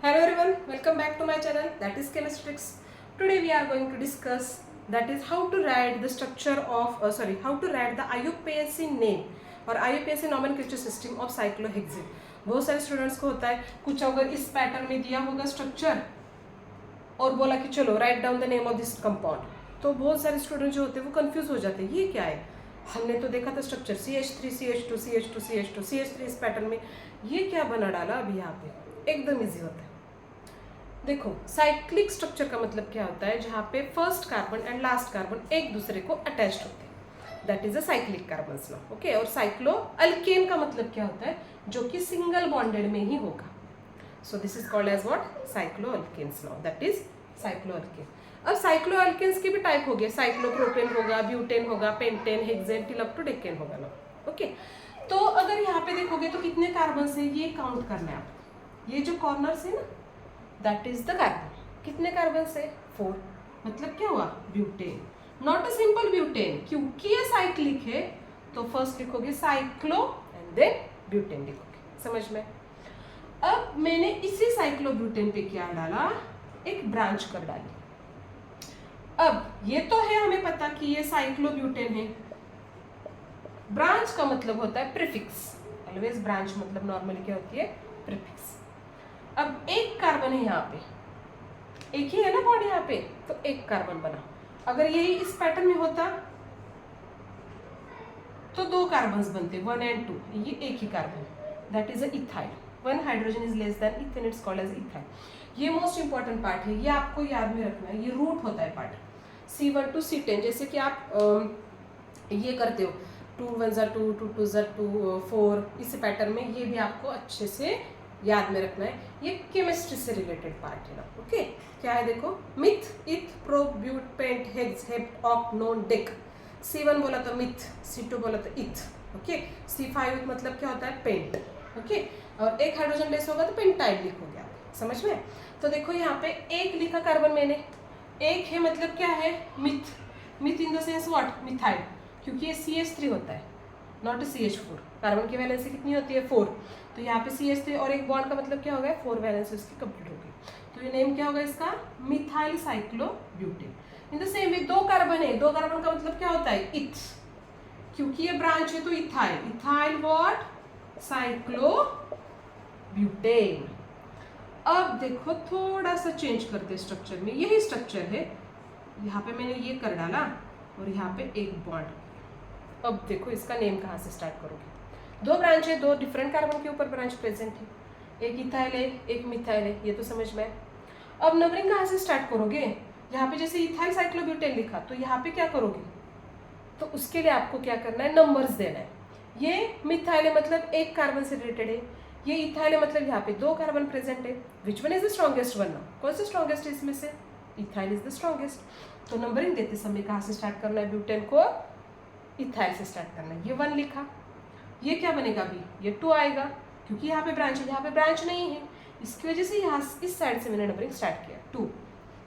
Hello everyone, welcome back to my channel, that is Chemistrix. Today we are going to discuss that is how to write the structure of how to write the IUPAC name और IUPAC nomenclature system of cyclohexane. बहुत सारे students को होता है कुछ अगर इस pattern में दिया होगा स्ट्रक्चर और बोला कि चलो write down the name of this compound, तो बहुत सारे स्टूडेंट जो होते हैं वो कंफ्यूज हो जाते हैं ये क्या है। हमने तो देखा था structure CH3 CH2 CH2 CH2 CH3 इस पैटर्न में, ये क्या बना डाला अभी यहाँ पे, एकदम इजी होता है। देखो साइक्लिक स्ट्रक्चर का मतलब क्या होता है, जहाँ पे first carbon and last carbon एक दूसरे को अटैच्ड होते हैं, that is a cyclic carbons now. Okay, और साइक्लो अल्केन का मतलब क्या होता है, जो कि सिंगल बॉन्डेड में ही होगा। So this is called as what, cycloalkanes now, that is cycloalkane. अब साइक्लो अल्केन्स के भी टाइप हो गए, साइक्लोप्रोपेन होगा, ब्यूटेन होगा, pentane, hexane till up to decane होगा ना। ओके, तो अगर यहाँ पे देखोगे तो कितने कार्बन है ये काउंट करना है आप। ये जो कॉर्नर्स है ना, दैट इज द कार्बन। कितने कार्बन से, 4, मतलब क्या हुआ, butane. Not a simple butane, क्योंकि ये साइक्लिक है तो फर्स्ट लिखोगे साइक्लो एंड देन ब्यूटेन लिखोगे, समझ में। अब मैंने इसी साइक्लोब्यूटेन पे क्या डाला, एक ब्रांच कर डाली। अब ये तो है हमें पता कि ये साइक्लोब्यूटेन है, ब्रांच का मतलब होता है प्रीफिक्स। ऑलवेज ब्रांच मतलब नॉर्मली क्या होती है, प्रीफिक्स। अब एक कार्बन है यहाँ पे, एक ही है ना बॉन्ड यहाँ पे, तो एक कार्बन बना। अगर यही इस पैटर्न में होता तो 2 कार्बन्स बनते, 1 and 2, ये एक ही carbon, that is a ethyl. 1 hydrogen is less than ethane, it's called as ethyl. ये मोस्ट इंपॉर्टेंट पार्ट है, ये आपको याद में रखना है, ये रूट होता है पार्ट C1 to C10। जैसे कि आप ये करते हो 2 1 ज़ा 2 2 2 ज़ा 2 4, इस पैटर्न में ये भी आपको अच्छे से याद में रखना है। ये केमिस्ट्री से रिलेटेड पार्ट है ना। ओके, क्या है देखो, meth eth pro but pent hex hept oct non dec. C1 बोला तो मिथ, C2 बोला तो इथ। ओके, C5 मतलब क्या होता है, पेंट। ओके, और एक हाइड्रोजन लेस होगा तो पेंटाइल लिखोगे आप, समझ में। तो देखो यहाँ पे एक लिखा कार्बन मैंने, एक है मतलब क्या है, myth. Myth in the sense what, methyl, क्योंकि ये CH3 होता है, नॉट CH4। कार्बन की वैलेंसी कितनी होती है, 4, तो यहाँ पे CH3 और एक बॉन्ड का मतलब क्या हो गया, 4 वैलेंसी उसकी कंप्लीट होगी। तो ये नेम क्या होगा इसका, methyl cyclobutane. In the same way 2 carbon है, 2 कार्बन का मतलब क्या होता है, इथ, क्योंकि ये ब्रांच है तो इथाइल। Ethyl what, cyclobutane. अब देखो थोड़ा सा चेंज करते हैं स्ट्रक्चर में, यही स्ट्रक्चर है, यहाँ पे मैंने ये कर डाला और यहाँ पे एक बॉन्ड। अब देखो इसका नेम कहाँ से स्टार्ट करोगे, 2 ब्रांच है, 2 डिफरेंट कार्बन के ऊपर ब्रांच प्रेजेंट है, एक इथाइल है एक मिथाइल है, ये तो समझ में। अब नंबरिंग कहाँ से स्टार्ट करोगे, यहाँ पे जैसे इथाइल साइक्लोब्यूटेन लिखा तो यहाँ पे क्या करोगे, तो उसके लिए आपको क्या करना है, नंबर्स देना है। ये मिथाइल है मतलब एक कार्बन से रिलेटेड है, ये इथाइल है मतलब यहाँ पे 2 कार्बन प्रेजेंट है। Which one is the strongest one now, कौन सा स्ट्रॉन्गेस्ट है इसमें से, इथाइल इज द स्ट्रॉन्गेस्ट। तो नंबरिंग देते समय कहाँ से स्टार्ट करना है, ब्यूटेन को इथाइल से स्टार्ट करना है। ये 1 लिखा, ये क्या बनेगा अभी, ये 2 आएगा, क्योंकि यहाँ पे ब्रांच है, यहाँ पे ब्रांच नहीं है, इसकी वजह से यहाँ इस साइड से मैंने नंबरिंग स्टार्ट किया। 2,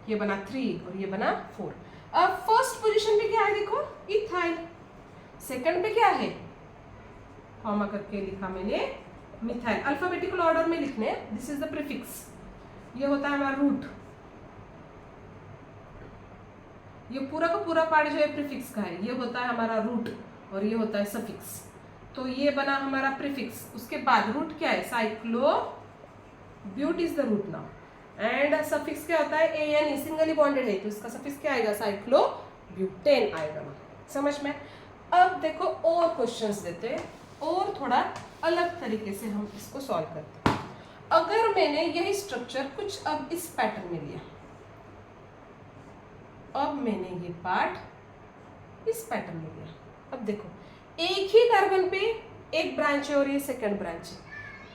ये बना 3 और ये बना 4। अब फर्स्ट पोजीशन पे क्या है देखो, इथाइल। सेकंड पे क्या है, कॉमा करके लिखा मैंने, मिथाइल। अल्फाबेटिकल ऑर्डर में लिखने, दिस इज द प्रीफिक्स। ये होता है हमारा रूट, ये पूरा का पूरा पार्ट जो है प्रीफिक्स का है, ये होता है हमारा रूट और ये होता है सफिक्स। तो ये बना हमारा प्रीफिक्स, उसके बाद रूट क्या है, cyclobut is the root now, and suffix क्या होता है, AN, सिंगली बॉन्डेड है तो इसका सफिक्स क्या आएगा, साइक्लो ब्यूटेन आएगा ना, समझ में। अब देखो और क्वेश्चंस देते हैं और थोड़ा अलग तरीके से हम इसको सॉल्व करते हैं। अगर मैंने यही स्ट्रक्चर कुछ अब इस पैटर्न में लिया, अब मैंने ये पार्ट इस पैटर्न में लिया, अब देखो एक ही कार्बन पे एक ब्रांच है और ये सेकंड ब्रांच है,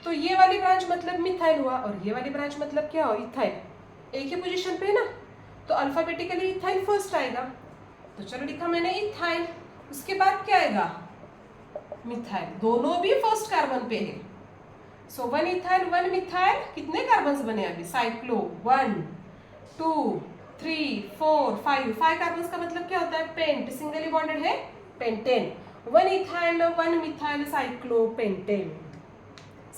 तो ये वाली ब्रांच मतलब मिथाइल हुआ और ये वाली ब्रांच मतलब क्या हो, इथाइल। एक ही पोजीशन पे है ना, तो अल्फाबेटिकली इथाइल फर्स्ट आएगा, तो चलो लिखा मैंने इथाइल। उसके बाद क्या आएगा, मिथाइल, दोनों भी फर्स्ट कार्बन पे है। सो 1 इथाइल 1 मिथाइल, कितने कार्बन्स बने अभी, साइक्लो 1 2 3 4 5, 5 कार्बन्स का मतलब क्या होता है, पेंट, सिंगली बॉन्डेड है, pentane. 1 ethyl 1 methyl cyclo pentane,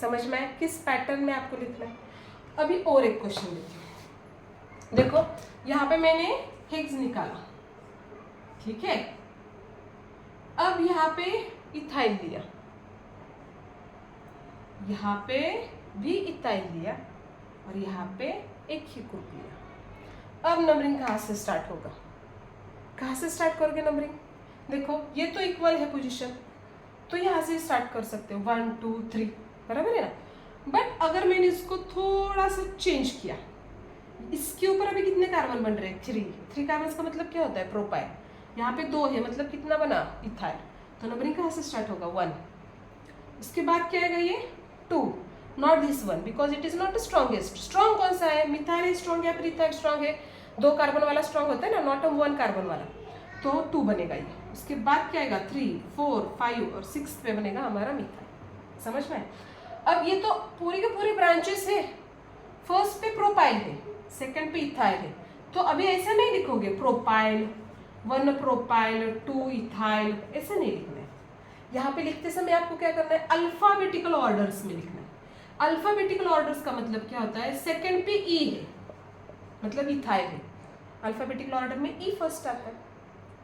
समझ में, किस पैटर्न में आपको लिखना है। अभी और एक क्वेश्चन लेती हूँ। देखो यहाँ पे मैंने हिग्स निकाला, ठीक है। अब यहाँ पे इथाइल लिया, यहाँ पे भी इथाइल लिया और यहाँ पे एक ही ग्रुप लिया। अब नंबरिंग कहाँ से स्टार्ट होगा? कहाँ से स्टार्ट करोगे नंबरिंग? देखो ये तो इक्वल है पोजीशन, तो यहाँ से स्टार्ट कर सकते हो 1 2 3, बराबर है ना। बट अगर मैंने इसको थोड़ा सा चेंज किया, इसके ऊपर अभी कितने कार्बन बन रहे हैं? 3 कार्बन का मतलब क्या होता है? प्रोपाइल। यहाँ पे 2 है, मतलब कितना बना? इथाइल। तो नंबरिंग कहाँ से स्टार्ट होगा? 1। इसके बाद क्या आएगा? ये 2, not this 1 because it is not strongest. Strong कौन सा है? मिथाइल स्ट्रॉन्ग या फिर इथाइल स्ट्रॉन्ग है? 2 कार्बन वाला स्ट्रॉन्ग होता है ना, नॉट 1 कार्बन वाला, तो 2 बनेगा ये। उसके बाद क्या आएगा? 3 4 5 और 6 पे बनेगा हमारा मिथाइल। समझ में? अब ये तो पूरी के पूरी ब्रांचेस है। फर्स्ट पे प्रोपाइल है, सेकंड पे इथाइल है, तो अभी ऐसा नहीं लिखोगे प्रोपाइल 1 प्रोपाइल 2 इथाइल, ऐसा नहीं लिखना है। यहाँ पे लिखते समय आपको क्या करना है? अल्फाबेटिकल ऑर्डर्स में लिखना है। अल्फाबेटिकल ऑर्डर्स का मतलब क्या होता है? सेकंड पे ई है, मतलब इथाइल है, अल्फाबेटिकल ऑर्डर में ई फर्स्ट आता है,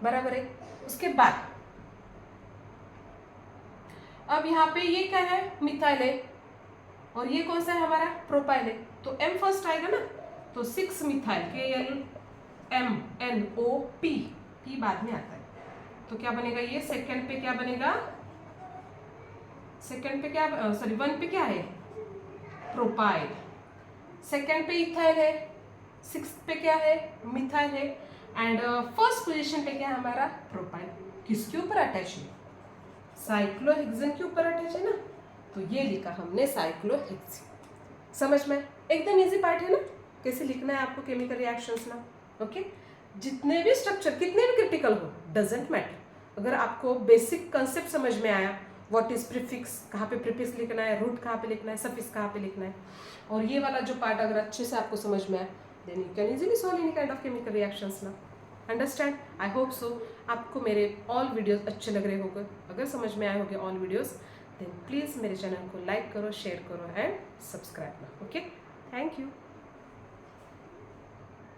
बराबर है। उसके बाद अब यहाँ पे ये क्या है? मिथाइल है, और ये कौन सा है? हमारा प्रोपाइल है, तो एम फर्स्ट आएगा ना, तो 6 मिथाइल KLMNO P बाद में आता है, तो क्या बनेगा? ये सेकंड पे क्या बनेगा? सेकंड पे क्या, सॉरी 1 पे क्या है? प्रोपाइल, सेकंड पे इथाइल है, 6 पे क्या है? मिथाइल है, एंड फर्स्ट पोजीशन पे क्या है हमारा? प्रोपाइल। किसके ऊपर अटैच है? साइक्लोहेक्सेन के ऊपर अटैच है ना, तो ये लिखा हमने साइक्लोहेक्सेन। समझ में? एकदम इजी पार्ट है ना, कैसे लिखना है आपको केमिकल रिएक्शंस ना। ओके, जितने भी स्ट्रक्चर कितने भी क्रिटिकल हो, डजेंट मैटर, अगर आपको बेसिक कंसेप्ट समझ में आया, व्हाट इज प्रीफिक्स, कहाँ पे प्रीफिक्स लिखना है, रूट कहाँ पे लिखना है, सफिक्स कहाँ पे लिखना है, और ये वाला जो पार्ट अगर अच्छे से आपको समझ में आया, then you can easily solve any kind of chemical reactions ना। अंडरस्टैंड? आई होप सो आपको मेरे ऑल वीडियोस अच्छे लग रहे होंगे। अगर समझ में आए होंगे ऑल वीडियोस, देन प्लीज़ मेरे चैनल को लाइक करो, शेयर करो एंड सब्सक्राइब ना। Okay, thank you.